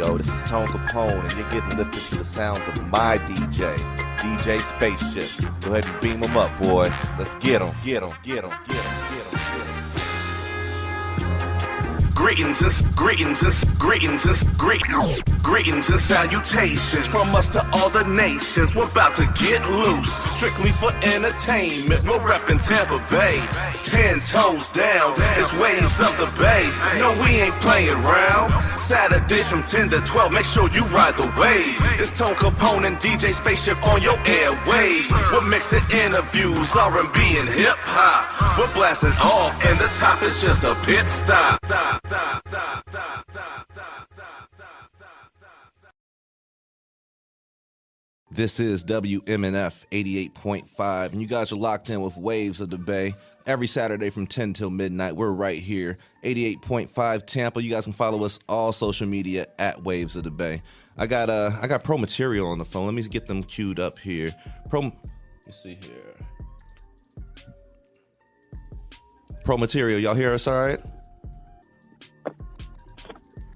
Yo, this is Tone Capone, and you're getting lifted to the sounds of my DJ, DJ Spaceship. Go ahead and beam him up, boy. Let's get him, get him, get him, get him, get him, get him. Greetings and salutations from us to all the nations. We're about to get loose, strictly for entertainment. We're reppin' Tampa Bay, 10 toes down. It's waves of the bay. No, we ain't playing around. Saturdays from 10 to 12. Make sure you ride the wave. It's Tone Capone and DJ Spaceship on your airwaves. We're mixing interviews, R&B and hip hop. We're blasting off, and the top is just a pit stop. This is WMNF 88.5, and you guys are locked in with Waves of the Bay. Every Saturday from 10 till midnight, we're right here, 88.5 Tampa. You guys can follow us all social media at Waves of the Bay. I got PROMATERIal on the phone. Let me get them queued up here. Let's see here. PROMATERIal, y'all hear us all right?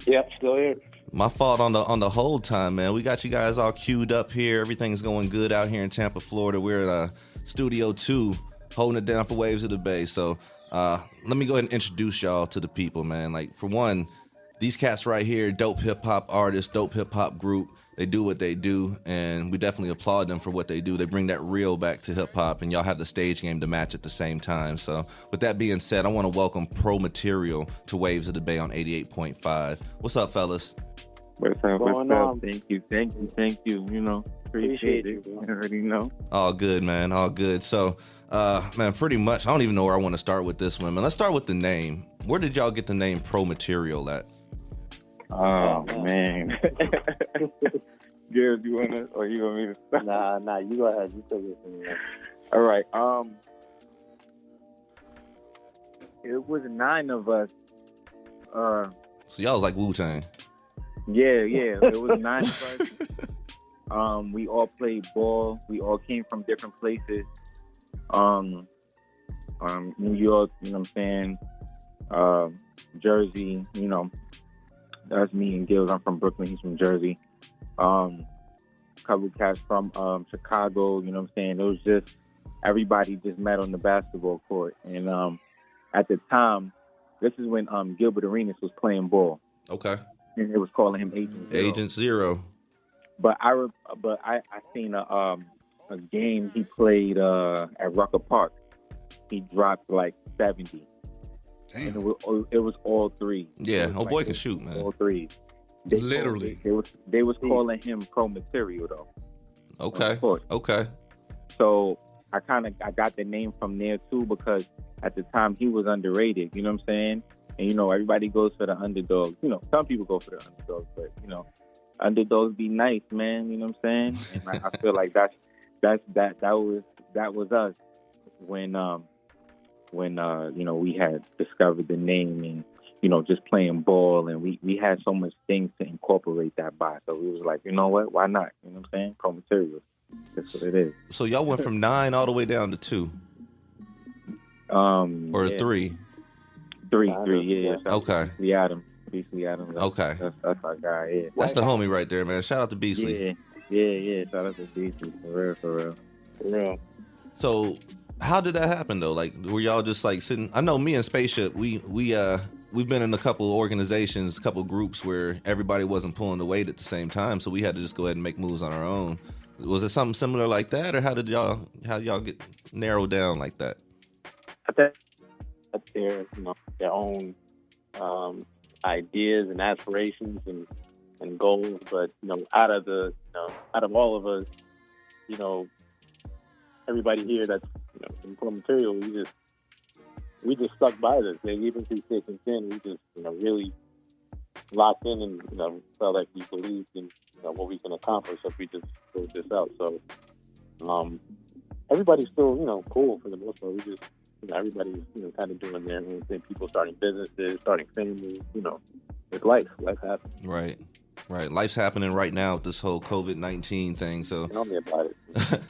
Yep, still here. My fault on the hold time, man. We got you guys all queued up here. Everything's going good out here in Tampa, Florida. We're at Studio 2, holding it down for Waves of the Bay. So let me go ahead and introduce y'all to the people, man. Like, for one, these cats right here, dope hip-hop artists, dope hip-hop group. They do what they do, and we definitely applaud them for what they do. They bring that real back to hip-hop, and y'all have the stage game to match at the same time. So with that being said, I want to welcome PROMATERIal to Waves of the Bay on 88.5. What's up, fellas? What's up? Going on? Thank you. You know, appreciate it. You already know. All good, man. All good. So, man, pretty much, I don't even know where I want to start with this one, man. Let's start with the name. Where did y'all get the name PROMATERIal at? Oh, man. Garrett, you want to, or you want me to start? Nah, you go ahead. You take it from here. All right. It was 9 of us. So y'all was like Wu-Tang. Yeah. It was 9 of us. We all played ball. We all came from different places. New York, you know what I'm saying? Jersey, you know. That's me and Gills. I'm from Brooklyn. He's from Jersey. Couple cats from Chicago. You know what I'm saying? It was just everybody just met on the basketball court. And at the time, this is when Gilbert Arenas was playing ball. Okay. And it was calling him Agent Zero. But I seen a game he played at Rucker Park. He dropped like 70. Damn. And it was all three. Yeah, old boy can shoot, man. All three. Literally. They was calling him PROMATERIal though. Okay. So I got the name from there too because at the time he was underrated. You know what I'm saying? And you know everybody goes for the underdog. You know some people go for the underdog, but you know underdogs be nice, man. You know what I'm saying? And I feel like that was us when you know we had discovered the name and you know just playing ball and we had so much things to incorporate that by. So we was like, you know what? Why not? You know what I'm saying? PROMATERIal. That's what it is. So y'all went from 9 all the way down to 2. Or 3. 3, yeah. Okay. Beasley Adams. Okay. That's our guy, yeah. That's the homie right there, man. Shout out to Beasley. Yeah. Shout out to Beasley. For real. So how did that happen though? Like, were y'all just like sitting? I know me and Spaceship, we've been in a couple of organizations, a couple of groups where everybody wasn't pulling the weight at the same time, so we had to just go ahead and make moves on our own. Was it something similar like that, or how y'all get narrowed down like that? I think that their their own ideas and aspirations and goals, but out of all of us, everybody here that's in PROMATERIal, we just stuck by this. And even through thick and thin, we just really locked in and felt like we believed in what we can accomplish if we just build this out. So everybody's still cool for the most part. We just everybody's kind of doing their own thing. People starting businesses, starting families. It's life. Life happens. Right. Life's happening right now with this whole COVID-19 thing. So tell me about it.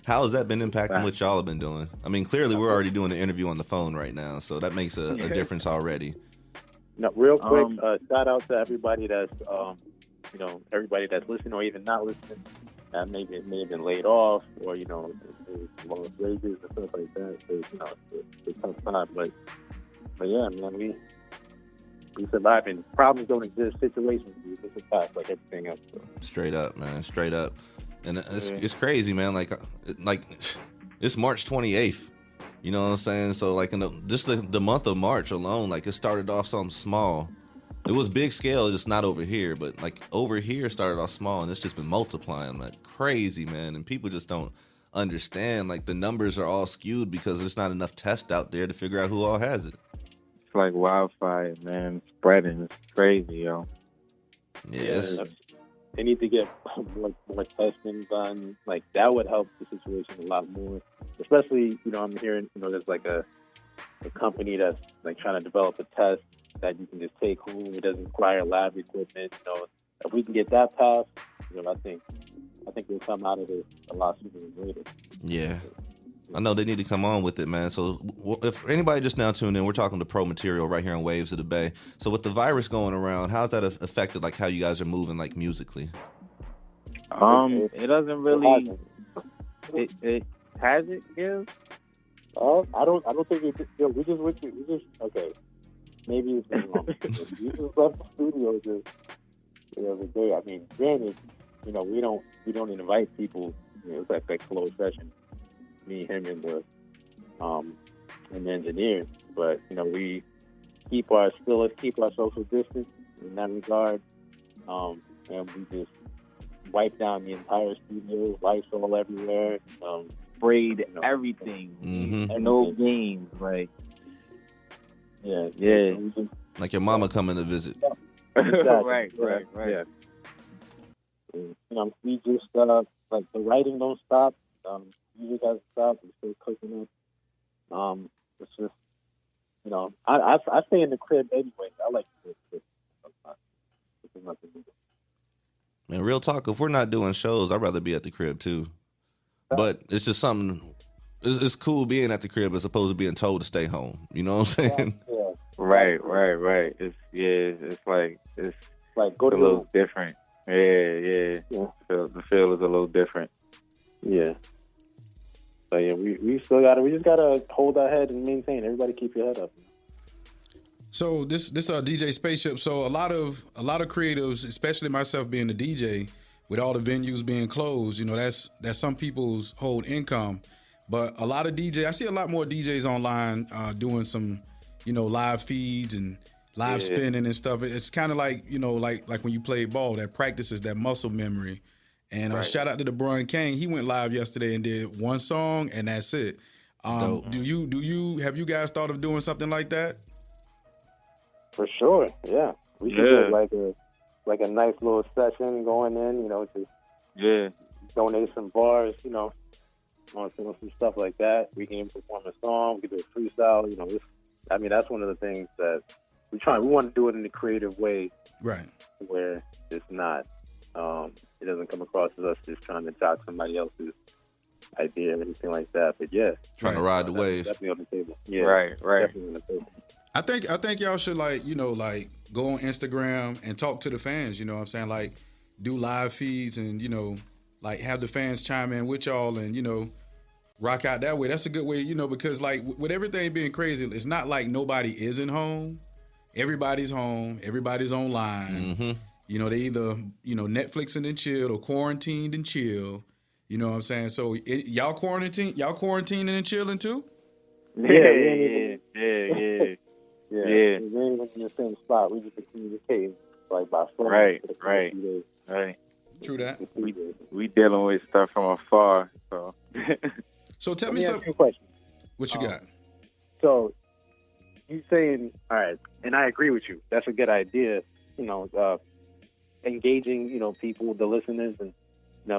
How has that been impacting what y'all have been doing? I mean, clearly we're already doing the interview on the phone right now, so that makes a difference already. Real quick, shout out to everybody that's everybody that's listening or even not listening, that may have been laid off, or lost wages and stuff like that. So it's a tough time, but yeah, man, we surviving. Problems don't exist. Situations do. It's a pass like everything else. So. Straight up, man. Straight up. And it's crazy, man. Like it's March 28th. You know what I'm saying? So like just the month of March alone, like it started off something small. It was big scale, just not over here, but like over here started off small, and it's just been multiplying like crazy, man. And people just don't understand. Like the numbers are all skewed because there's not enough tests out there to figure out who all has it. It's like wildfire, man. Spreading. It's crazy, yo. Yes. They need to get more testing done. Like that would help the situation a lot more. Especially, I'm hearing, there's like a company that's like trying to develop a test that you can just take home. It doesn't require lab equipment. If we can get that passed, I think we'll come out of this a lot sooner than later. Yeah. I know they need to come on with it, man. So if anybody just now tuned in, we're talking to PROMATERIAL right here on Waves of the Bay. So with the virus going around, how's that affected like how you guys are moving like musically? It doesn't really. It has it, yeah. I don't think it. We just okay. Maybe it's been wrong. We just left the studio just the other day. I mean, granted, we don't invite people. It's like a closed session. Me, him, and the engineer. But we keep our social distance in that regard. And we just wipe down the entire studio, lights all everywhere. Sprayed everything. Mm-hmm. And no games, like. Yeah. Like your mama coming to visit. Exactly. Right. Yeah. We just like the writing don't stop. Music hasn't stopped. We're still cooking up. It's just I stay in the crib anyway. I like to stay sometimes. There's nothing to do. Man, real talk. If we're not doing shows, I'd rather be at the crib too. But it's just something. It's cool being at the crib as opposed to being told to stay home. You know what I'm saying? Yeah. Right. It's like go to a little different. Yeah. The feel is a little different. Yeah. So yeah, we just gotta hold our head and maintain. Everybody keep your head up. So this DJ Spaceship. So a lot of creatives, especially myself being the DJ, with all the venues being closed, that's some people's whole income. But a lot of DJs, I see a lot more DJs online doing some, live feeds and live spinning and stuff. It's kind of like, like when you play ball, that practices that muscle memory. And shout out to the Brun King. He went live yesterday and did one song, and that's it. Have you guys thought of doing something like that? For sure, yeah. We should do like a nice little session going in, just donate some bars, on some stuff like that. We can perform a song, we can do a freestyle, that's one of the things that we want to do it in a creative way. Right. Where it's not, it doesn't come across as us just trying to jot somebody else's idea or anything like that. But yeah. Trying to ride the wave. Definitely on the table. Yeah. Right. Definitely on the table. I think y'all should go on Instagram and talk to the fans, you know what I'm saying? Like do live feeds and, have the fans chime in with y'all and, rock out that way. That's a good way, because like with everything being crazy, it's not like nobody isn't home. Everybody's home. Everybody's online. Mm-hmm. They either, Netflixing and chill or quarantined and chill. You know what I'm saying? So y'all quarantining and chilling too? Yeah. We ain't even in the same spot. We just communicate like by phone. Right. True that. We dealing with stuff from afar. So tell me something. Questions. What you got? So you saying, all right, and I agree with you. That's a good idea. Engaging, people, the listeners, and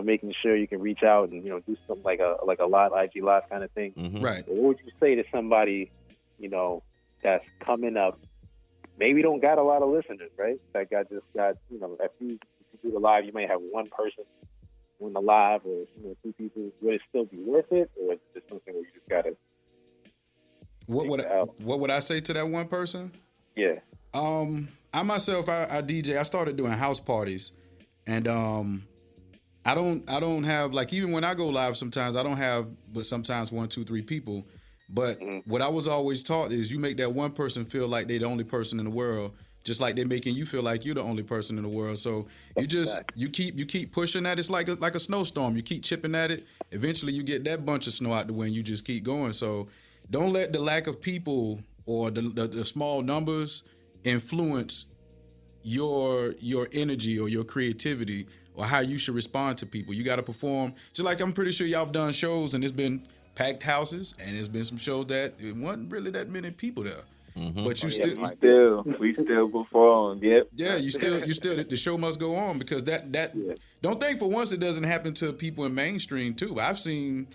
making sure you can reach out and do something like a live IG live kind of thing. Mm-hmm. Right. But what would you say to somebody, that's coming up? Maybe don't got a lot of listeners, right? Like I just got, if you do the live, you might have one person on the live or two people. Would it still be worth it, or is it just something where you just gotta? What would I say to that one person? Yeah. I myself, I DJ. I started doing house parties, And I don't have, like, even when I go live, sometimes I don't have, but sometimes 1, 2, 3 people. But what I was always taught is you make that one person feel like they're the only person in the world, just like they're making you feel like you're the only person in the world. So you keep pushing that. It's like a snowstorm. You keep chipping at it. Eventually, you get that bunch of snow out the way, and you just keep going. So don't let the lack of people or the small numbers influence your energy or your creativity or how you should respond to people. You got to perform. Just like I'm pretty sure y'all have done shows and it's been packed houses, and there's been some shows that it wasn't really that many people there. But we still perform. Yep. Yeah, you still the show must go on, because don't think for once it doesn't happen to people in mainstream too. I've seen,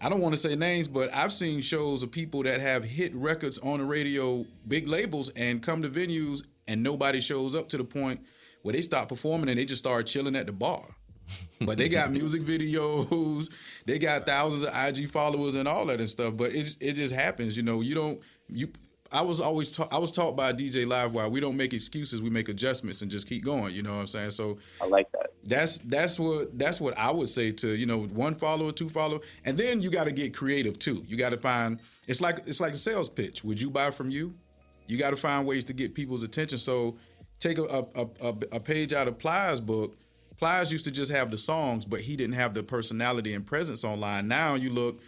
I don't want to say names, but I've seen shows of people that have hit records on the radio, big labels, and come to venues and nobody shows up, to the point where they stop performing and they just start chilling at the bar. But they got music videos, they got thousands of IG followers and all that and stuff. But it just happens, I was taught by DJ Livewire, we don't make excuses, we make adjustments and just keep going. You know what I'm saying? So I like that. That's what I would say to, 1 follower, 2 follower, and then you got to get creative too. You got to find, it's like a sales pitch. Would you buy from you? You got to find ways to get people's attention. So take a page out of Plies' book. Plies used to just have the songs, but he didn't have the personality and presence online. Now you look,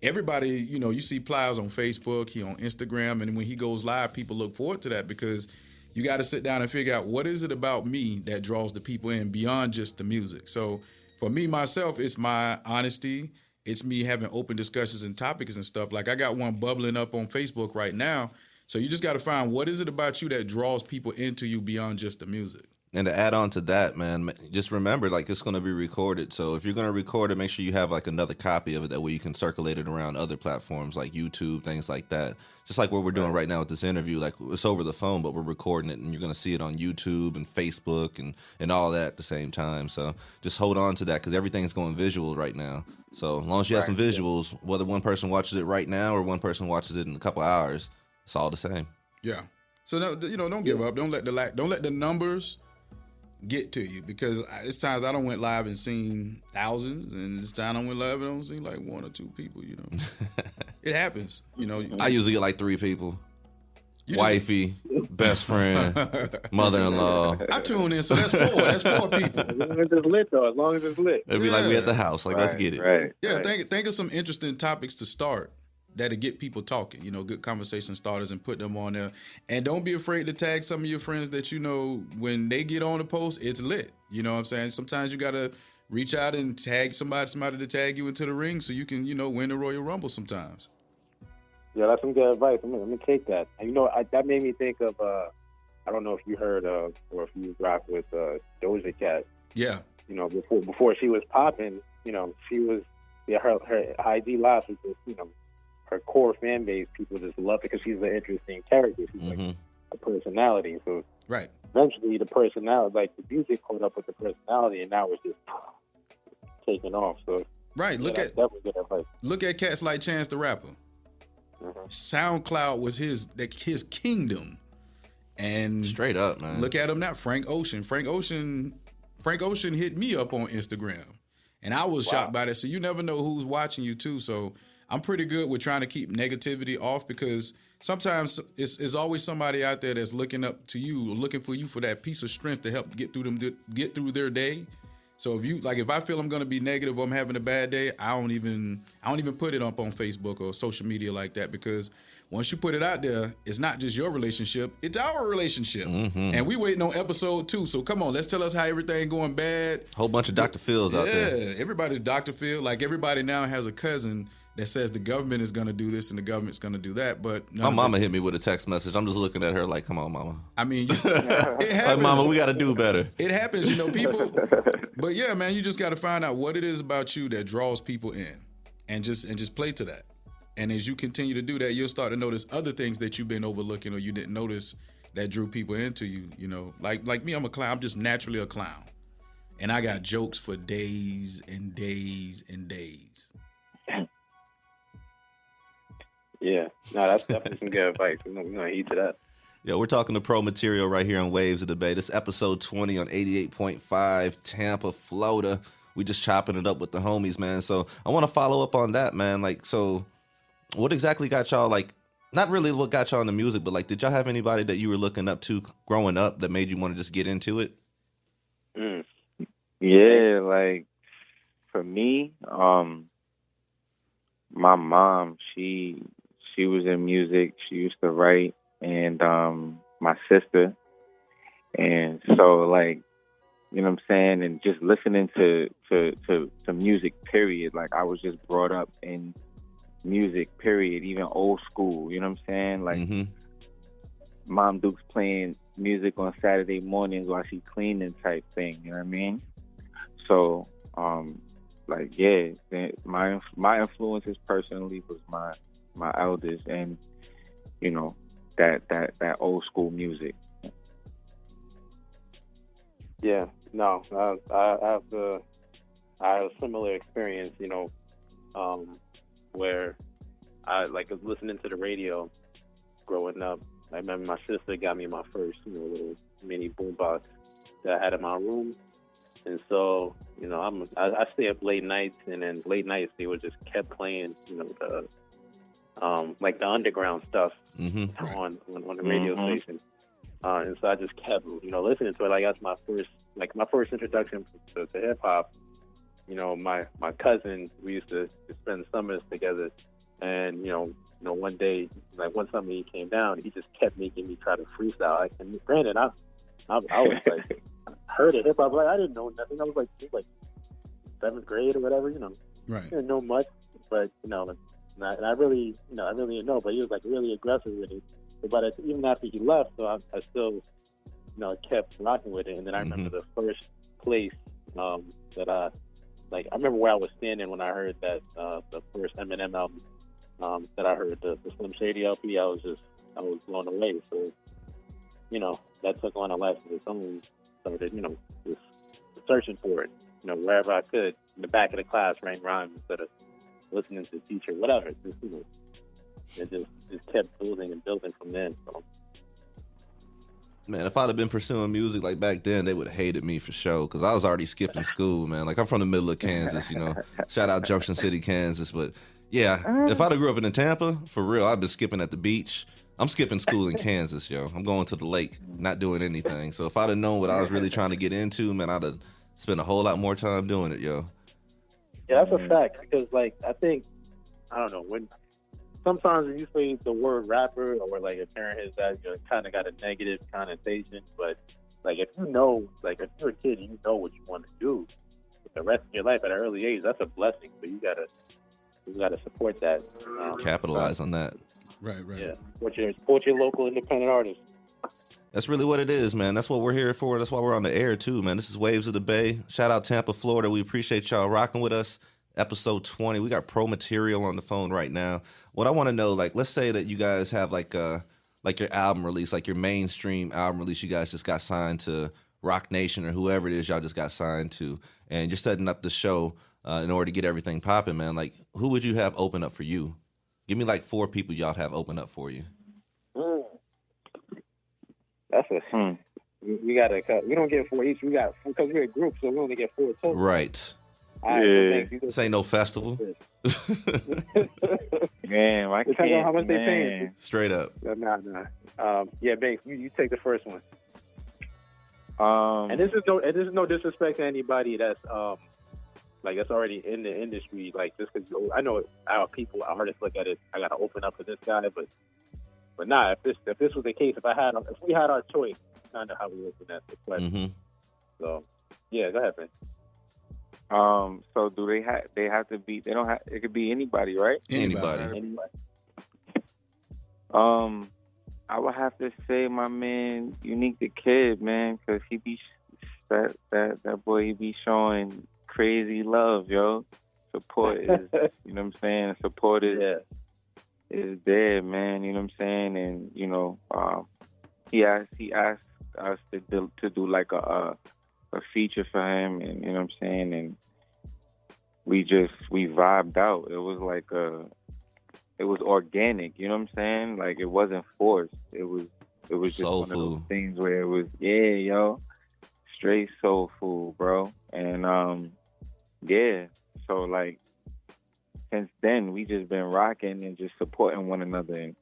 everybody, you see Plies on Facebook, he on Instagram, and when he goes live, people look forward to that, because you got to sit down and figure out, what is it about me that draws the people in beyond just the music. So for me, myself, it's my honesty. It's me having open discussions and topics and stuff. Like, I got one bubbling up on Facebook right now. So you just got to find, what is it about you that draws people into you beyond just the music. And to add on to that, man, just remember, like, it's going to be recorded. So if you're going to record it, make sure you have, like, another copy of it. That way you can circulate it around other platforms like YouTube, things like that. Just like what we're doing right now with this interview. Like, it's over the phone, but we're recording it, and you're going to see it on YouTube and Facebook and all that at the same time. So just hold on to that, because everything's going visual right now. So as long as you have some visuals, whether one person watches it right now or one person watches it in a couple hours, it's all the same. Yeah. So, don't give up. Don't let the numbers get to you, because it's times I don't went live and seen thousands, and this time I went live and I don't see like 1 or 2 people. It happens. I usually get like 3 people: wifey, best friend, mother-in-law. I tune in, so that's 4. That's 4 people. As long as it's lit, though. As long as it's lit. It'd be like we at the house. Like, let's get it. Right. Yeah. Right. Think of some interesting topics to start that'll get people talking, good conversation starters, and put them on there. And don't be afraid to tag some of your friends that when they get on the post, it's lit. You know what I'm saying? Sometimes you got to reach out and tag somebody to tag you into the ring so you can, win the Royal Rumble sometimes. Yeah, that's some good advice. I'm going to take that. And, that made me think of, I don't know if you heard of or if you rocked with Doja Cat. Yeah. Before she was popping, she was, her IG live was just, her core fan base, people just love it because she's an interesting character. She's like a personality. So right. Eventually the personality, like the music caught up with the personality, and now it's just taking off. So right. definitely good advice. Look at cats like Chance the Rapper. SoundCloud was his kingdom. And straight up, man. Look at him now, Frank Ocean. Frank Ocean hit me up on Instagram, and I was shocked by that. So you never know who's watching you too. So I'm pretty good with trying to keep negativity off, because sometimes it's always somebody out there that's looking up to you, or looking for you for that piece of strength to help get through their day. So if I feel I'm going to be negative or I'm having a bad day, I don't even put it up on Facebook or social media like that, because once you put it out there, it's not just your relationship, it's our relationship. And we waiting on episode 2. So come on, let's tell us how everything going bad. Whole bunch of Dr. Phils out there. Yeah, everybody's Dr. Phil. Like, everybody now has a cousin that says the government is going to do this and the government's going to do that. But my mama hit me with a text message. I'm just looking at her like, come on, mama. I mean, it happens. Like, mama, we got to do better. It happens, people. But yeah, man, you just got to find out what it is about you that draws people in, and just play to that. And as you continue to do that, you'll start to notice other things that you've been overlooking or you didn't notice that drew people into you. Like me, I'm a clown. I'm just naturally a clown, and I got jokes for days and days and days. Yeah, no, that's definitely some good advice. We're gonna heed to that. Yo, we're talking to Pro Material right here on Waves of the Bay. This is episode 20 on 88.5 Tampa, Florida. We just chopping it up with the homies, man. So I want to follow up on that, man. Like, so what exactly got y'all, like, not really what got y'all into music, but like, did y'all have anybody that you were looking up to growing up that made you want to just get into it? Yeah, like for me, my mom, she was in music. She used to write, and my sister, and so like, you know what I'm saying, and just listening to music. Period. Like I was just brought up in music. Period. Even old school. You know what I'm saying? Like Mom Duke's playing music on Saturday mornings while she cleaning, type thing. You know what I mean? So, like, yeah, my influences personally was my elders, and you know that old school music. Yeah, no, I have a similar experience, you know, where I was listening to the radio growing up. I remember my sister got me my first, you know, little mini boombox that I had in my room. And so, you know, I stay up late nights, and then late nights they would just kept playing, you know, like the underground stuff on the radio station. And so I just kept, you know, listening to it. Like that's my first introduction to hip hop. You know, my cousin, we used to spend summers together, and you know, one day, like one summer he came down, he just kept making me try to freestyle. And granted, I was like, heard of hip hop, but I didn't know nothing. I was like seventh grade or whatever, you know. Right. I didn't know much, but you know, and I really didn't know. But he was like really aggressive with it. But even after he left, so I still, you know, kept rocking with it. And then I remember the first place that I remember where I was standing when I heard that the first Eminem album that I heard, the Slim Shady LP. I was blown away. So, you know, that took on a life of its own. Started, you know, just searching for it, you know, wherever I could, in the back of the class, writing rhymes instead of listening to the teacher, whatever. Just, you know, it just kept building and building from then. So. Man, if I'd have been pursuing music like back then, they would have hated me for sure, because I was already skipping school, man. Like, I'm from the middle of Kansas, you know. Shout out Junction City, Kansas. But, yeah, if I'd have grew up in Tampa, for real, I'd been skipping at the beach. I'm skipping school in Kansas, yo. I'm going to the lake, not doing anything. So if I'd have known what I was really trying to get into, man, I'd have spent a whole lot more time doing it, yo. Yeah, that's a fact, because, like, I think, I don't know, when sometimes when you say the word rapper or like a parent has that, you know, kind of got a negative connotation. But like if you know, like if you're a kid and you know what you want to do with the rest of your life at an early age, that's a blessing. So you gotta support that. Capitalize on that. Right. Yeah, support your local independent artists. That's really what it is, man. That's what we're here for. That's why we're on the air too, man. This is Waves of the Bay. Shout out Tampa, Florida. We appreciate y'all rocking with us. Episode 20. We got Pro Material on the phone right now. What I want to know, like, let's say that you guys have like your album release, like your mainstream album release. You guys just got signed to Rock Nation or whoever it is y'all just got signed to, and you're setting up the show in order to get everything popping, man. Like, who would you have open up for you? Give me like 4 people y'all have open up for you. That's a we got to cut. We don't get 4 each. We got, because we're a group, so we only get 4 total. Right. Right, so this ain't no festival. Man, I can't. Depends on how much they paying. Straight up. Nah. Yeah, Banks, you take the first one. And this is no disrespect to anybody that's like that's already in the industry. Like just because I know our artists look at it, I gotta open up for this guy, but nah. If this was the case, if we had our choice, kind of how we looking at the question. So yeah, go ahead, man. So do they have to be? They don't have. It could be anybody, right? Anybody. I would have to say my man, Unique the Kid, man, because he be that boy. He be showing crazy love, yo. Support is, you know what I'm saying. Support is there, man. You know what I'm saying, and you know, he asked us to do like a feature for him, and you know what I'm saying, and we vibed out. It was like it was organic, you know what I'm saying? Like it wasn't forced. It was It was just Soul one of those food. things where it was, yeah, yo, straight soul food, bro. And yeah, so like since then we just been rocking and just supporting one another, and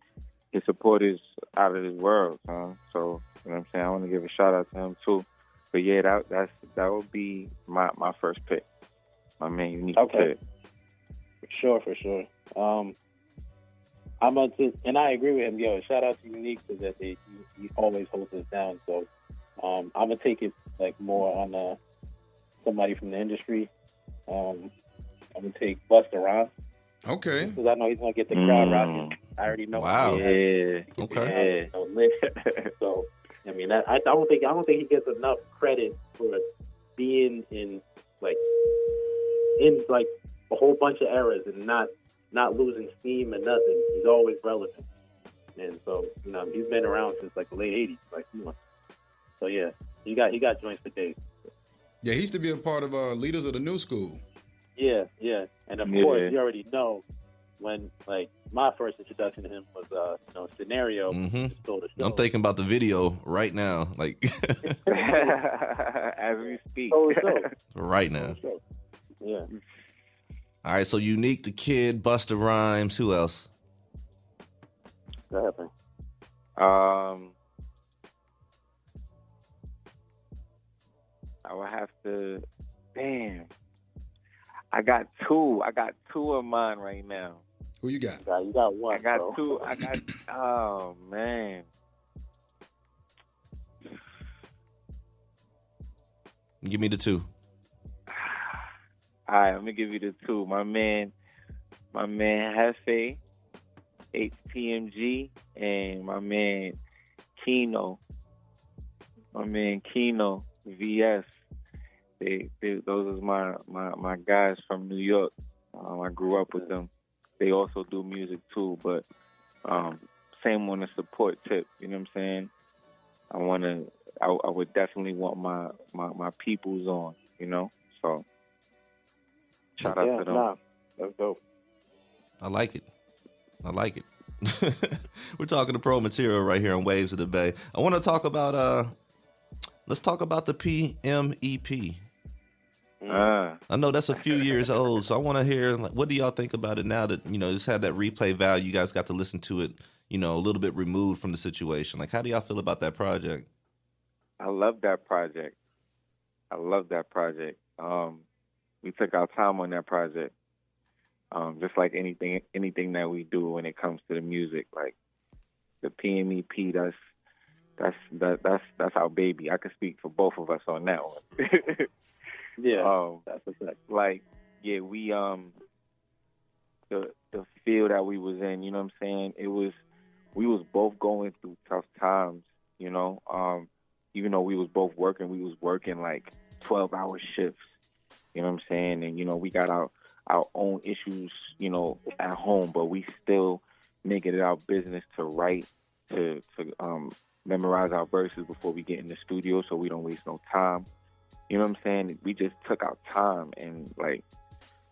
his support is out of this world, huh? So you know what I'm saying. I want to give a shout out to him too. But yeah, that would be my first pick. My man, Unique Okay. pick. For sure. I'm about to, and I agree with him. Yo, shout out to Unique because that he always holds us down. So I'm gonna take it like more on somebody from the industry. I'm gonna take Busta Rhymes Okay. because I know he's gonna get the crowd rocking. I already know. Wow. Yeah. Okay. Lit. So I mean, I don't think he gets enough credit for being in a whole bunch of eras and not losing steam and nothing. He's always relevant, and so he's been around since like the late '80s. Like, so yeah, he got joints for days. Yeah, he used to be a part of Leaders of the New School. Yeah, and of course you already know when like my first introduction to him was Scenario. Stole the show. I'm thinking about the video right now, like As we speak. Stole the show. right now. Yeah. All right, so Unique, the Kid, Busta Rhymes. Who else? Go ahead, man. I would have to. Damn. I got two of mine right now. Who you got? You got one. I got bro. two. Oh man. Give me the two. All right, I'm gonna give you the two. My man Hefe, HTMG, and my man Kino. VS. Those are my guys from New York. I grew up with them. They also do music too, but same on the support tip. You know what I'm saying? I would definitely want my peoples on. So shout out to them. Nah, that's dope. I like it. We're talking to Pro Material right here on Waves of the Bay. I want to talk about let's talk about the PMEP. I know that's a few years old, so I want to hear, like, what do y'all think about it now that it's had that replay value? You guys got to listen to it, a little bit removed from the situation. Like, how do y'all feel about that project? I love that project. We took our time on that project. Just like anything that we do when it comes to the music, like the PMEP, that's our baby. I can speak for both of us on that one. Yeah, that's a fact. Like, yeah, we the field that we was in, you know what I'm saying? We was both going through tough times, even though we was both working, like 12-hour shifts, you know what I'm saying? And we got our own issues, at home, but we still making it our business to write, to memorize our verses before we get in the studio so we don't waste no time. You know what I'm saying? We just took our time, and like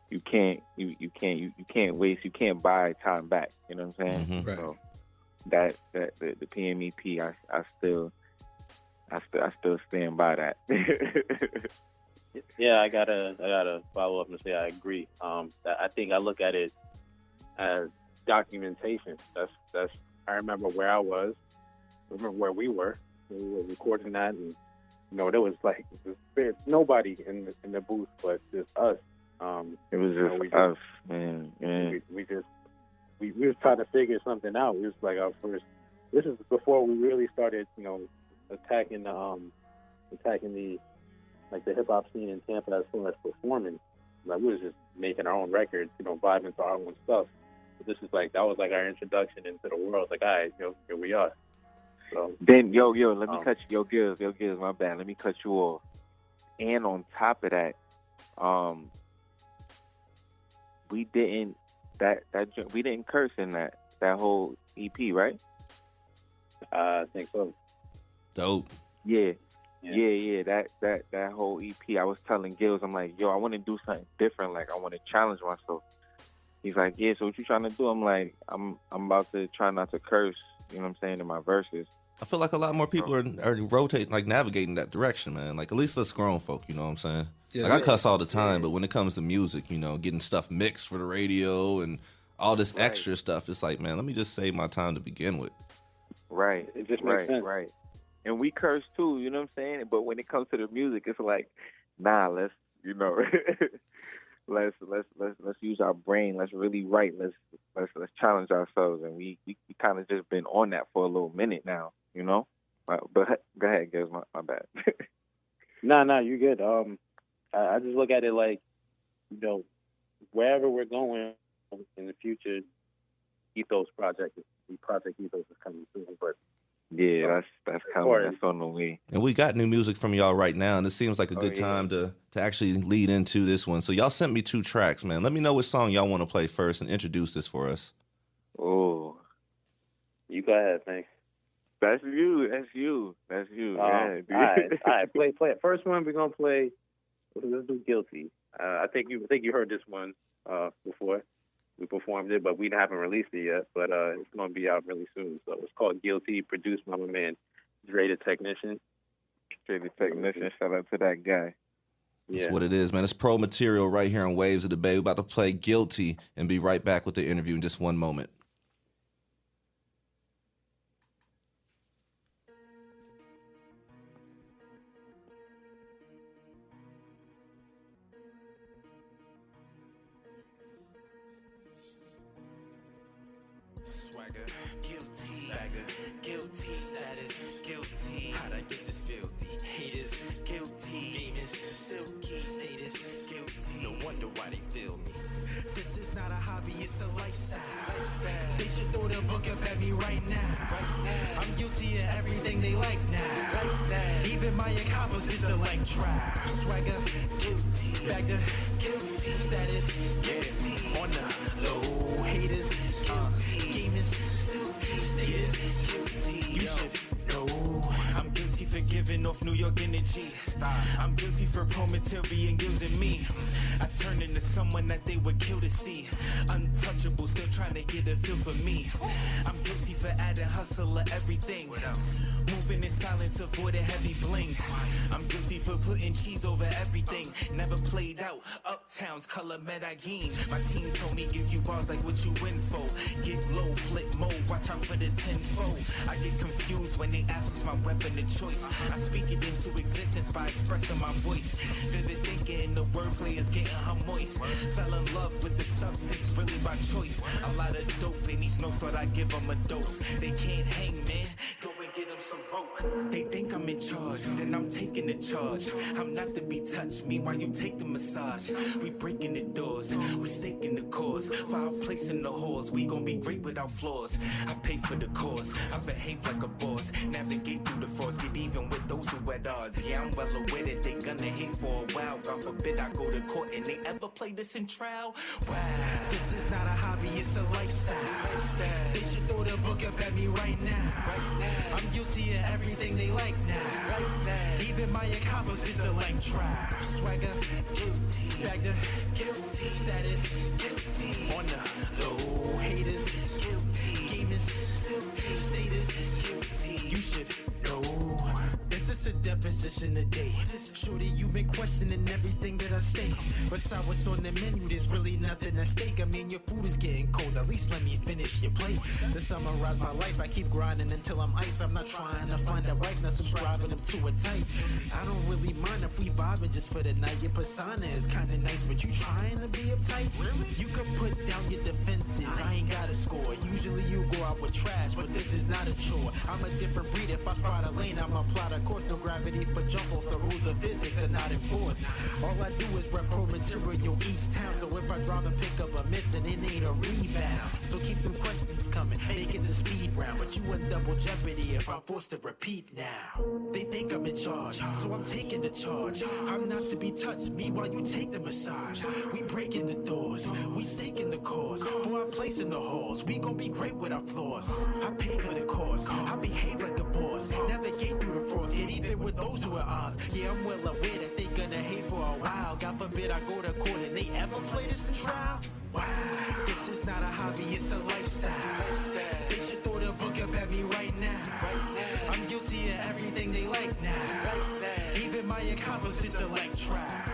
you can't waste, you can't buy time back. You know what I'm saying? Mm-hmm. Right. So that the PMEP, I still stand by that. Yeah, I gotta follow up and say I agree. I think I look at it as documentation. That's I remember where I was. I remember where we were recording that, and there was like there's nobody in the booth but just us. It was just us, man. We was trying to figure something out. It was like our first. This is before we really started, attacking the hip hop scene in Tampa as far as performing. Like, we was just making our own records, vibing to our own stuff. But this is that was our introduction into the world. Like, all right, here we are. So then, let me cut you. Gills, my bad. Let me cut you off. And on top of that, we didn't curse in that whole EP, right? I think so. Dope. Yeah. That whole EP. I was telling Gills, I'm like, I want to do something different. Like, I want to challenge myself. He's like, yeah. So what you trying to do? I'm like, I'm about to try not to curse. You know what I'm saying, in my verses. I feel like a lot more people are rotating, like navigating that direction, man. Like at least us grown folk, you know what I'm saying? Yeah, like I cuss all the time, but when it comes to music, you know, getting stuff mixed for the radio and all this extra stuff, it's like, man, let me just save my time to begin with. Right. It just makes sense. Right. And we curse too, you know what I'm saying? But when it comes to the music, it's like, nah, let's, you know, let's use our brain. Let's really write. Let's challenge ourselves. And we kind of just been on that for a little minute now, you know. But go ahead, Gibbs. My bad. No, you're good. I just look at it like, you know, wherever we're going in the future, Project Ethos is coming soon. But yeah, that's coming. That's on the way. And we got new music from y'all right now, and it seems like a good time to actually lead into this one. So y'all sent me 2 tracks, man. Let me know which song y'all want to play first and introduce this for us. Oh, you go ahead, thanks. That's you. Yeah, dude. All right. Play it. First one we're gonna play. Let's do Guilty. I think you heard this one before. We performed it, but we haven't released it yet. But it's gonna be out really soon. So it's called Guilty, produced by my man Dre the Technician. Dre the Technician. Shout out to that guy. That's what it is, man. It's Pro Material right here on Waves of the Bay. We're about to play Guilty and be right back with the interview in just one moment. Swagger, guilty, bagger, guilty, status, guilty. How'd I get this filthy? Haters, guilty, gamers, silky, status, guilty. No wonder why they feel me. This is not a hobby, it's a lifestyle. They should throw the book up at me right now. I'm guilty of everything they like now. Even my accomplices are like trial. Swagger, guilty, bagger, guilty, status, guilty. On the low, haters, gamers, status, you should know. I'm guilty for giving off New York energy. I'm guilty for PROMATERIAL being using me. I turned into someone that they would kill to see. Untouchable, still trying to get a feel for me. I'm guilty for adding hustle of everything. Moving in silence, avoiding heavy bling. I'm guilty for putting cheese over everything. Never played out Uptown's color Medellin. My team told me give you bars like what you win for. Get low, flip mode, watch out for the tenfold. I get confused when they ask what's my weapon of choice. I speak it into existence by expressing my voice. Vivid thinking, the wordplay is getting her moist. Fell in love with the substance, really by choice. A lot of dope in these notes, thought I'd give them a dose. They can't hang, man. Go and get them some rope. They think I'm in charge, then I'm taking the charge. I'm not to be touched, meanwhile you take the massage. We breaking the doors, we staking the cause. For our place in the halls, we gon' be great without flaws. I pay for the cause, I behave like a boss. Navigate through the frost, get even with those who at odds. Yeah, I'm well aware that they gonna hate for a while. God forbid I go to court and they ever play this in trial. Wow, this is not a hobby, it's a lifestyle. They should throw the book up at me right now. I'm guilty of everything they like now. Even my accomplices are like trial. Swagger, guilty, bagger, guilty, status, guilty. On the low, haters, guilty, gamers, status, guilty. You should know. Is this a deposition today? Shorty, you've been questioning everything that I say. Besides what's on the menu, there's really nothing at stake. I mean, your food is getting cold, at least let me finish your plate. To summarize my life, I keep grinding until I'm ice. I'm not trying to find a wife, not subscribing them to a type. I don't really mind if we vibing just for the night. Your persona is kinda nice, but you trying to be uptight? Really? You can put down your defenses, I ain't got a score. Usually you go out with trash, but this is not a chore. I'm a different breed, if I spot a lane, I'm a plot a course. No gravity for jump off, the rules of physics are not enforced. All I do is rep PROMATERIAL East Town, so if I drive and pick up a miss, then it ain't a rebound. So keep them questions coming, make it the speed round. But you in double jeopardy if I'm forced to repeat now. They think I'm in charge, so I'm taking the charge. I'm not to be touched, meanwhile you take the massage. We breaking the doors, we staking the cause. For our place in the halls, we gon' be great with our flaws. I pay for the cause, I behave like a boss. Navigate through the frauds, get even with those who are odds. Yeah, I'm well aware that they gonna hate for a while. God forbid I go to court and they ever play this in trial. Wow, this is not a hobby, it's a lifestyle. They should throw the book up at me right now. I'm Opposites elect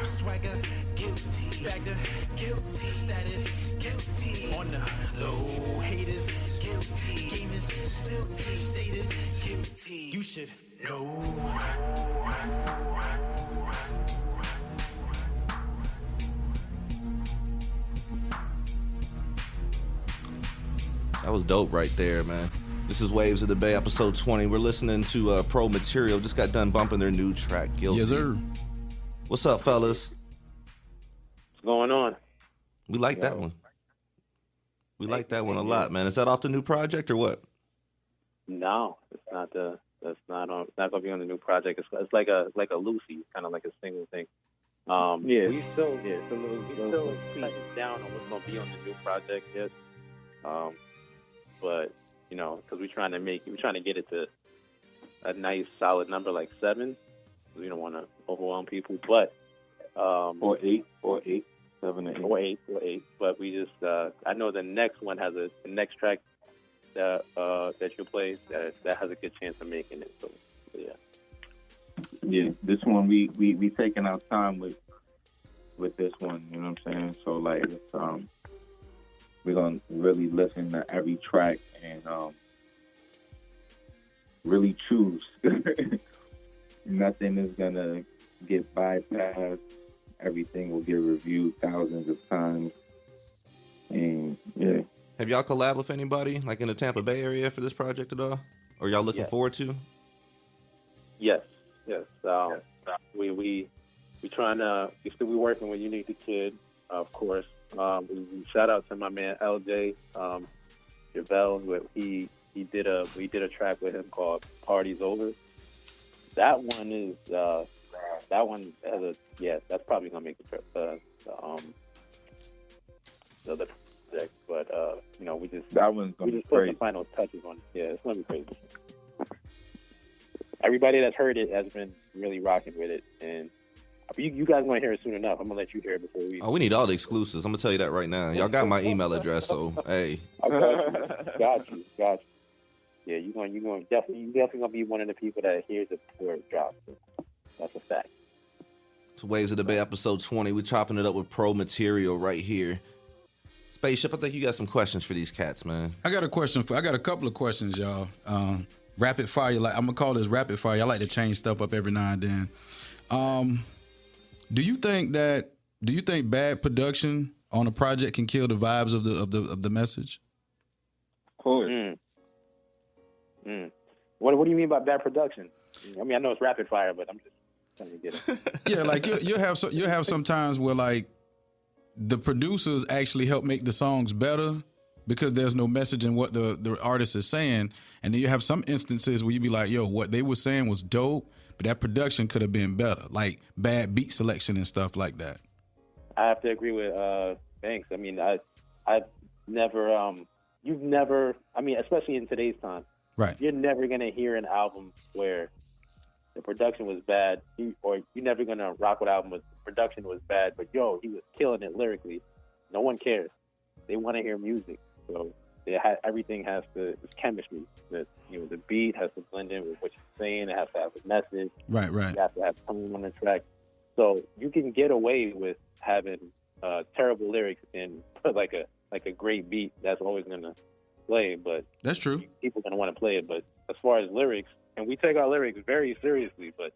swagger, guilty. Bagger, guilty. Status, guilty. On the low, haters, guilty. Gamers, silky. Status, guilty. You should know. That was dope right there, man. This is Waves of the Bay, episode 20. We're listening to Pro Material. Just got done bumping their new track, Guilty. Yes, sir. What's up, fellas? What's going on? We like that one. We like that one a lot, man. Is that off the new project or what? No, it's not the. That's not on. It's not gonna be on the new project. It's like a Lucy, kind of like a single thing. We still cutting down on what's gonna be on the new project yet. But you know, because we're trying to get it to a nice solid number like 7. We don't want to overwhelm people, but or 8, 7 or 8. or 8. But we just I know the next one has the next track that you'll play that has a good chance of making it. So yeah, this one we taking our time with this one. You know what I'm saying? So like it's, we're gonna really listen to every track and really choose. Nothing is gonna get bypassed. Everything will get reviewed thousands of times. And yeah. Have y'all collab with anybody, like in the Tampa Bay area for this project at all? Or y'all looking forward to? yes. We trying to. We working with Unique the Kid, of course. We shout out to my man LJ Javelle. We did a track with him called "Party's Over." That one is that's probably gonna make the trip. The other project, but you know, we just put the final touches on it. Yeah, it's gonna be crazy. Everybody that's heard it has been really rocking with it, and you guys want to hear it soon enough. I'm gonna let you hear it before we. Oh, we need all the exclusives. I'm gonna tell you that right now. Y'all got my email address, so hey. Got you. Yeah, you definitely gonna be one of the people that hears it before it drops. That's a fact. It's Waves of the Bay, episode 20. We're chopping it up with Pro Material right here. Spaceship, I think you got some questions for these cats, man. I got a couple of questions, y'all. Rapid fire, like I'm gonna call this rapid fire. I like to change stuff up every now and then. Do you think bad production on a project can kill the vibes of the message? Of course. What do you mean by bad production? I mean, I know it's rapid fire, but I'm just trying to get it. Yeah, like you have some times where like the producers actually help make the songs better because there's no message in what the artist is saying, and then you have some instances where you be like, yo, what they were saying was dope, but that production could have been better, like bad beat selection and stuff like that. I have to agree with Banks. I mean, I've never, you've never, I mean, especially in today's time, right? You're never gonna hear an album where the production was bad, or you're never gonna rock with an album where the production was bad, but yo, he was killing it lyrically. No one cares. They want to hear music, so everything has to. It's chemistry. The beat has to blend in with what you're saying. It has to have a message. Right. You have to have tone on the track. So you can get away with having terrible lyrics and like a great beat that's always gonna play. But that's true. People are gonna want to play it. But as far as lyrics, and we take our lyrics very seriously, but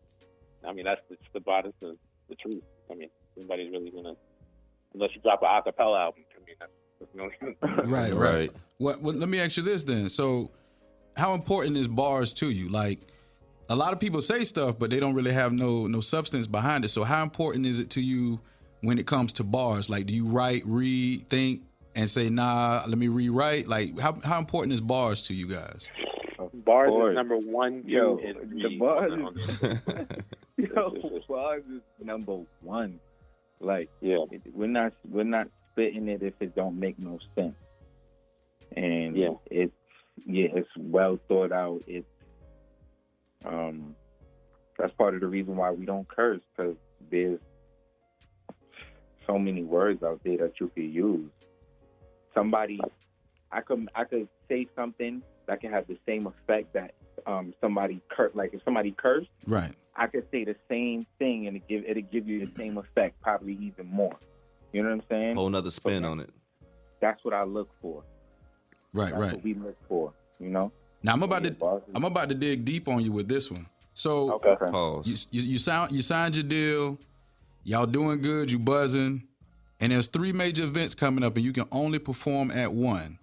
I mean that's the bottom, the truth. I mean, nobody's really gonna, unless you drop an acapella album. I mean, that's right. What? Let me ask you this then. So, how important is bars to you? Like, a lot of people say stuff, but they don't really have no substance behind it. So, how important is it to you when it comes to bars? Like, do you write, read, think, and say, nah, let me rewrite? Like, how important is bars to you guys? Bars is number 1, 2, and 3. The bars bars is number 1. Like, yeah, we're not spitting it if it don't make no sense. And it's well thought out. It's that's part of the reason why we don't curse, because there's so many words out there that you could use. I could say something that can have the same effect that somebody if somebody cursed, Right. I could say the same thing and it'll give you the same effect, probably even more. You know what I'm saying? Whole nother spin on it. That's what I look for. Right. That's what we look for. You know. Now I'm about to dig deep on you with this one. So Okay. Pause. you signed your deal. Y'all doing good. You buzzing. And there's 3 major events coming up, and you can only perform at one.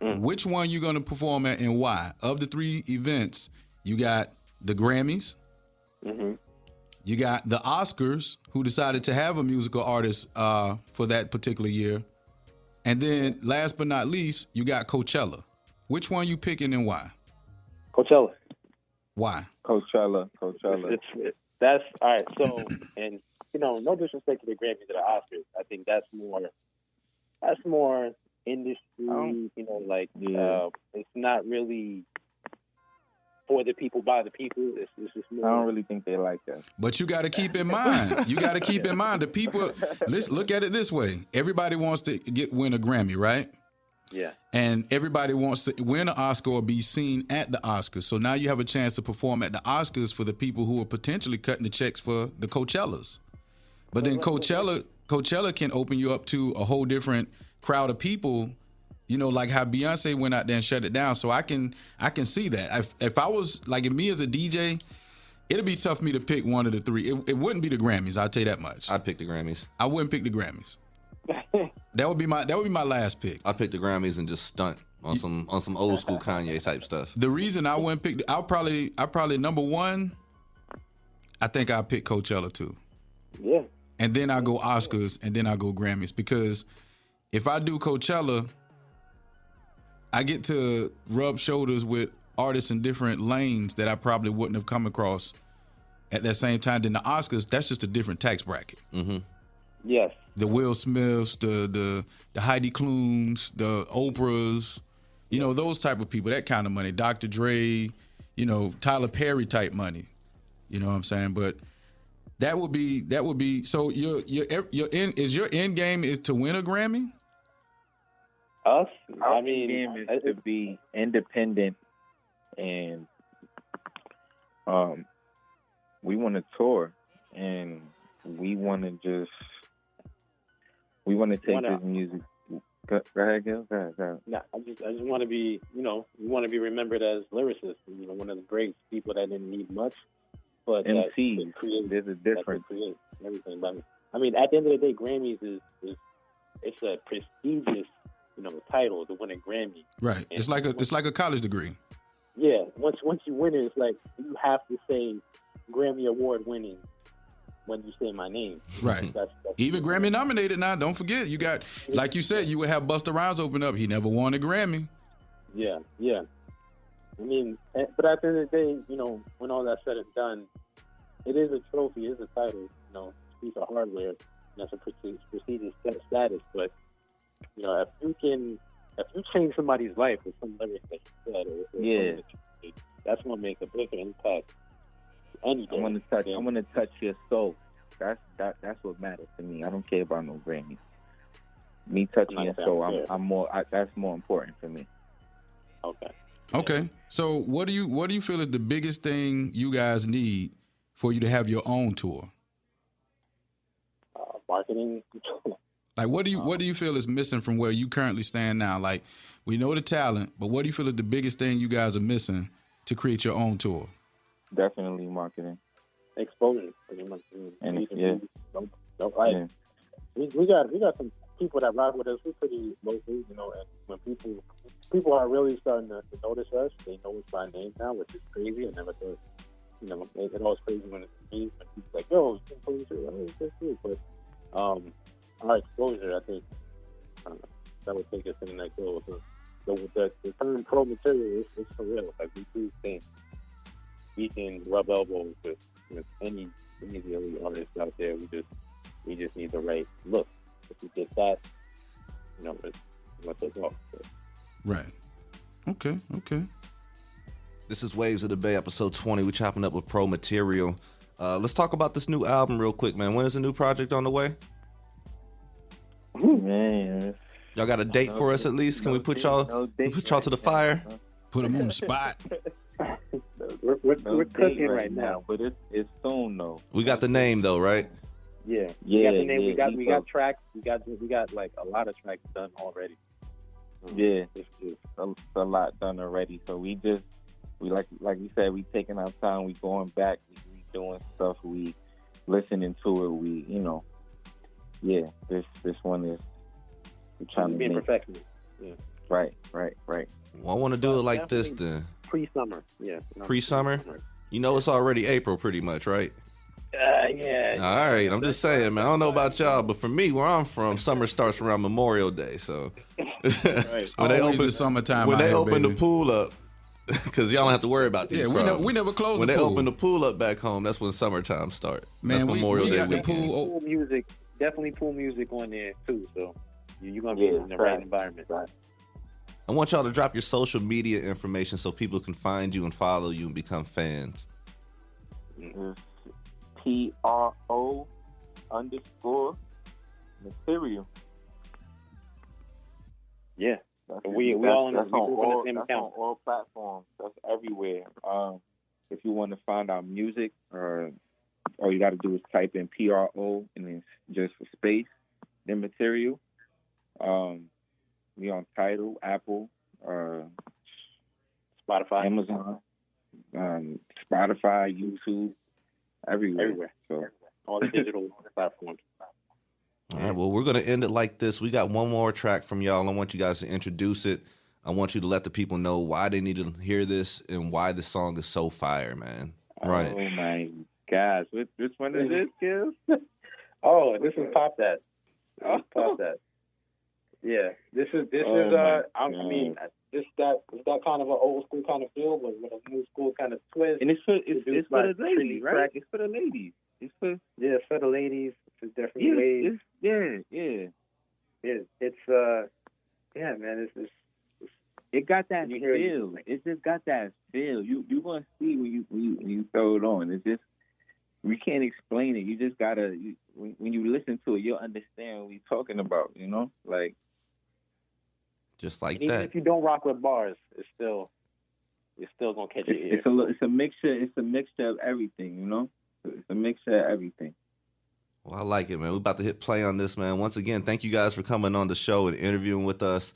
Which one you gonna perform at, and why? Of the 3 events, you got the Grammys. You got the Oscars, who decided to have a musical artist for that particular year. And then, last but not least, you got Coachella. Which one you picking and why? Coachella. Why? Coachella. That's all right. So, and no disrespect to the Grammys or the Oscars. I think that's more industry. It's not really for the people by the people. It's just more. I don't really think they like that. But you got to keep in mind. The people. Let's look at it this way. Everybody wants to win a Grammy, right? Yeah. And everybody wants to win an Oscar or be seen at the Oscars. So now you have a chance to perform at the Oscars for the people who are potentially cutting the checks for the Coachellas. But then Coachella can open you up to a whole different crowd of people, like how Beyonce went out there and shut it down. So I can see that. If I was if me as a DJ, it'd be tough for me to pick one of the 3. It wouldn't be the Grammys, I'll tell you that much. I'd pick the Grammys. I wouldn't pick the Grammys. That would be my last pick. I pick the Grammys and just stunt on some old school Kanye type stuff. The reason I wouldn't pick, I probably number 1. I think I'll pick Coachella too. Yeah. And then I go Oscars, and then I go Grammys, because if I do Coachella, I get to rub shoulders with artists in different lanes that I probably wouldn't have come across at that same time. Then the Oscars, that's just a different tax bracket. Mm-hmm. Yes. The Will Smiths, the Heidi Klums, the Oprahs, those type of people, that kind of money. Dr. Dre, Tyler Perry type money. You know what I'm saying? But that would be. So your end game is to win a Grammy? Us? Our game is to be independent, and we want to tour, and we want to take this music. Go ahead, Gil. Go ahead. No, I just want to be, we want to be remembered as lyricists. One of the great people that didn't need much, but MC. There's a difference. Create everything. But I mean, at the end of the day, Grammys is it's a prestigious, title to win a Grammy. Right. And it's like a college degree. Yeah. Once you win it, it's like you have to say Grammy Award winning when you say my name. Right. That's even Grammy nominated now. Don't forget, you got, like you said, you would have Busta Rhymes open up. He never won a Grammy. Yeah. I mean, but at the end of the day, when all that's said and done, it is a trophy, it is a title, piece of hardware. That's a prestigious status. But, if you change somebody's life with some lyrics that you said, that's going to make a bigger impact. I want to touch your soul. That's what matters to me. I don't care about no Grammys. Me touching your soul, that's more important for me. Okay. So what do you feel is the biggest thing you guys need for you to have your own tour? Marketing. Like what do you feel is missing from where you currently stand now? Like, we know the talent, but what do you feel is the biggest thing you guys are missing to create your own tour? Definitely marketing. Exposure, pretty much. And we got some people that rock with us. We're pretty local, and when people are really starting to notice us, they know us by name now, which is crazy. I never thought, it always crazy when it's me, when people like, yo, you can play that's good. But our exposure, I think, that would take us to the next level. So the term pro material is for real. Like, we do think we can rub elbows with any of the artists out there. We just need the right look. If we get that, it's going to take off. Right. Okay. This is Waves of the Bay, episode 20. We're chopping up with PROMATERIAL. Let's talk about this new album real quick, man. When is the new project on the way? Man, y'all got a date for us at least? Can we put y'all to the fire? Put them on the spot. We're date cooking right now. but it's soon though. We got the name though, right? Yeah, Yeah, we got the name. yeah, we got tracks. We got like a lot of tracks done already. Yeah, it's a lot done already. So we like you said, we taking our time. We going back. We doing stuff. We listening to it. We this one is we trying to be make perfectionist. Yeah. Right. Well, I want to do it like this then. Pre-summer, yeah. Pre-summer? You know it's already April pretty much, right? Yeah. All right, I'm just saying, man. I don't know about y'all, but for me, where I'm from, summer starts around Memorial Day. So when they Always open the summertime when out they here, open baby. the pool up, because y'all don't have to worry about these. Yeah, problems. we never close when the they pool. open the pool up back home. That's when summertime start. Man, that's Memorial we Day got the weekend. Pool music, definitely pool music on there too. So you're gonna be in the right environment. Right. I want y'all to drop your social media information so people can find you and follow you and become fans. It's PRO_material. Yeah. That's We all that's on on the same that's account. on all platforms. That's everywhere. If you want to find our music, all you got to do is type in PRO and then just space, then material. We on Tidal, Apple, Spotify, Amazon, Spotify, YouTube, everywhere. So all the digital platforms. All right, well, we're going to end it like this. We got one more track from y'all. I want you guys to introduce it. I want you to let the people know why they need to hear this and why this song is so fire, man. Right. Oh, my gosh. Which one is this, Kills? This is Pop That. Pop That. Yeah, this is I mean, it's got kind of an old school kind of feel, but with a new school kind of twist. And it's for the ladies, right? Track. It's for the ladies. It's for for the ladies. It's different ways. It's man. It's it got that you hear feel. It just got that feel. You gonna see when you throw it on. It's just we can't explain it. You just gotta when you listen to it, you'll understand what we're talking about. You know, like. Just like even that. if you don't rock with bars, you're still gonna catch your ear. It's a mixture. It's a mixture of everything. You know, it's a mixture of everything. Well, I like it, man. We're about to hit play on this, man. Once again, thank you guys for coming on the show and interviewing with us.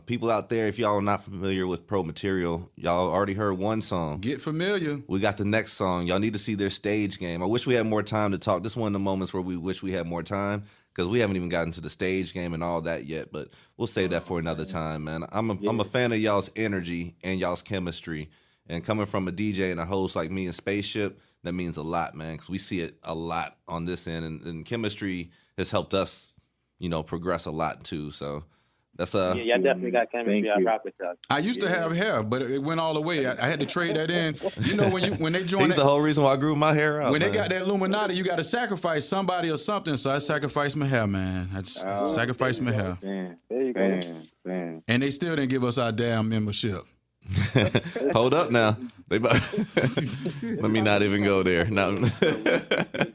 People out there, if y'all are not familiar with Pro Material, y'all already heard one song. Get familiar. We got the next song. Y'all need to see their stage game. I wish we had more time to talk. This is one of the moments where we wish we had more time because we haven't even gotten to the stage game and all that yet, but we'll save that for another time, man. I'm a fan of y'all's energy and y'all's chemistry. And coming from a DJ and a host like me in Spaceship, that means a lot, man, because we see it a lot on this end. And chemistry has helped us, progress a lot, too. So that's y'all definitely got chemistry. I rock with y'all. I used to have hair, but it went all the way. I had to trade that in. When they joined, he's the whole reason why I grew my hair out. When they got that Illuminati, you got to sacrifice somebody or something. So I sacrificed my hair, man. I just sacrificed my hair. There you go. And they still didn't give us our damn membership. Hold up now. Let me not even go there. No.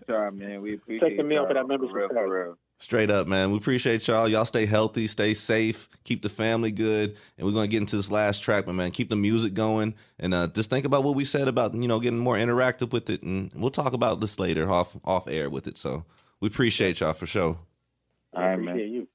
Sorry, man. We appreciate Take the meal for that membership card. Straight up, man. We appreciate y'all. Y'all stay healthy, stay safe, keep the family good. And we're going to get into this last track, but, man, keep the music going. And just think about what we said about, getting more interactive with it. And we'll talk about this later off air with it. So we appreciate y'all for sure. All right, man. You.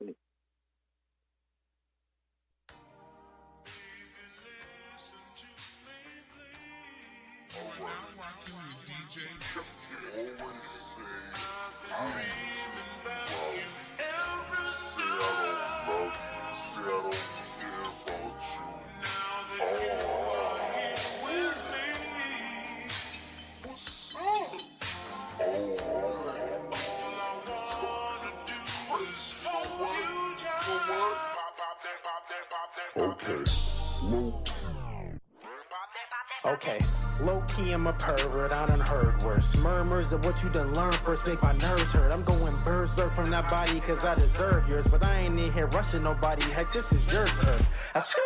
Okay, low-key I'm a pervert, I done heard worse. Murmurs of what you done learned first make my nerves hurt. I'm going berserk from that body cause I deserve yours, but I ain't in here rushing nobody, heck this is your turn. I scoot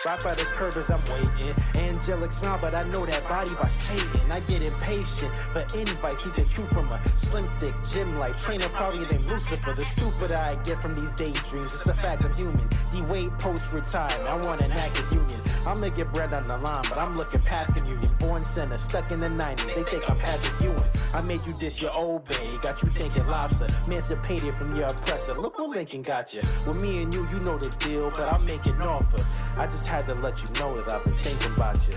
Right by the curb as I'm waiting. Angelic smile, but I know that body by Satan. I get impatient for invites. Need the cue from a slim, thick gym life. Trainer probably named Lucifer. The stupider I get from these daydreams. It's the fact I'm human. D-Wade post-retirement. I want an active union. I'm gonna get bread on the line, but I'm looking past communion. Born center, stuck in the 90s. They think I'm Patrick Ewing. I made you dish your old bay. Got you thinking lobster. Emancipated from your oppressor. Look what Lincoln got you. With me and you know the deal, but I'm making an offer. I just had to let you know that I've been thinking about you.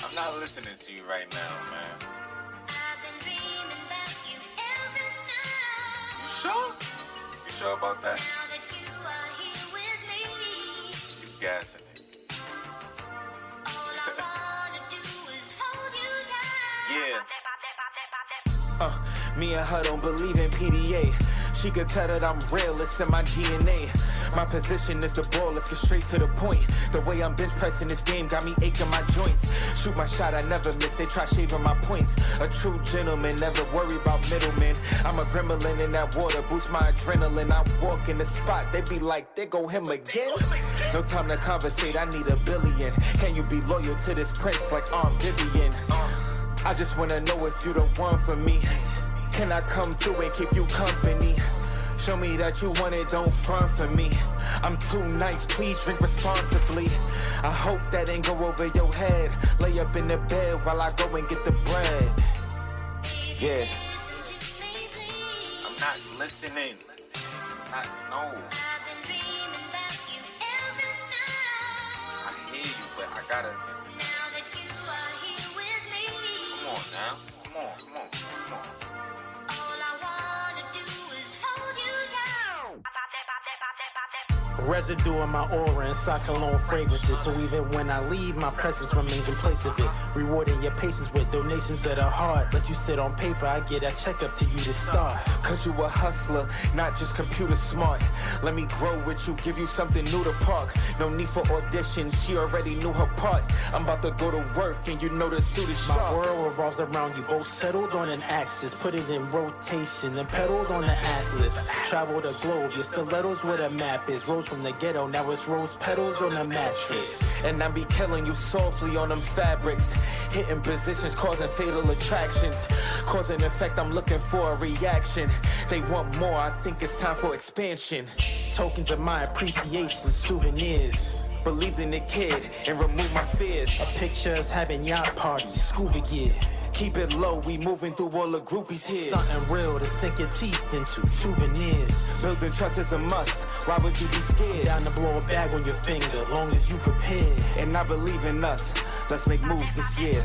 I'm not listening to you right now, man. You sure? You sure about that? You gassing it. Yeah. Me and her don't believe in PDA. She could tell that I'm real, it's in my DNA. My position is the ball, let's get straight to the point. The way I'm bench pressing this game got me aching my joints. Shoot my shot, I never miss, they try shaving my points. A true gentleman, never worry about middlemen. I'm a gremlin in that water, boost my adrenaline. I walk in the spot, they be like, there go him again. No time to conversate, I need $1 billion. Can you be loyal to this prince like Aunt Vivian? I just wanna know if you the one for me. Can I come through and keep you company? Show me that you want it, don't front for me. I'm too nice, please drink responsibly. I hope that ain't go over your head. Lay up in the bed while I go and get the bread. Yeah. I'm not listening. No. I hear you, but I gotta. Come on now. Come on. Residue in my aura and sock cologne fragrances. So even when I leave, my presence remains in place of it. Rewarding your patience with donations of the heart. Let you sit on paper, I get a checkup to you to start. Cause you a hustler, not just computer smart. Let me grow with you, give you something new to park. No need for audition, she already knew her part. I'm about to go to work and you know the suit is sharp. My world revolves around you, both settled on an axis. Put it in rotation and pedaled on an atlas. Travel the globe, your stilettos where the map is. Rose from the ghetto, now it's rose petals on a mattress. And I be killing you softly on them fabrics. Hitting positions, causing fatal attractions. Cause and effect, I'm looking for a reaction. They want more, I think it's time for expansion. Tokens of my appreciation, souvenirs. Believed in the kid and removed my fears. A picture is having yacht parties, scuba gear. Keep it low, we moving through all the groupies here. Something real to sink your teeth into, souvenirs. Building trust is a must, why would you be scared? Down to blow a bag on your finger, long as you prepare. And I believe in us, let's make moves this year.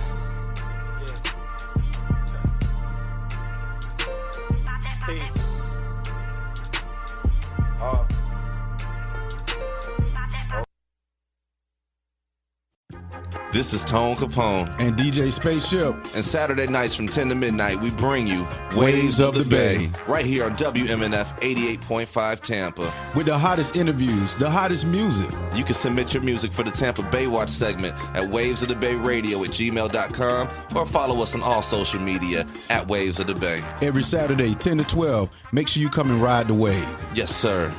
This is Tone Capone. And DJ Spaceship. And Saturday nights from 10 to midnight, we bring you Waves of the Bay. Right here on WMNF 88.5 Tampa. With the hottest interviews, the hottest music. You can submit your music for the Tampa Bay Watch segment at wavesofthebay@gmail.com or follow us on all social media at Waves of the Bay. Every Saturday, 10 to 12. Make sure you come and ride the wave. Yes, sir.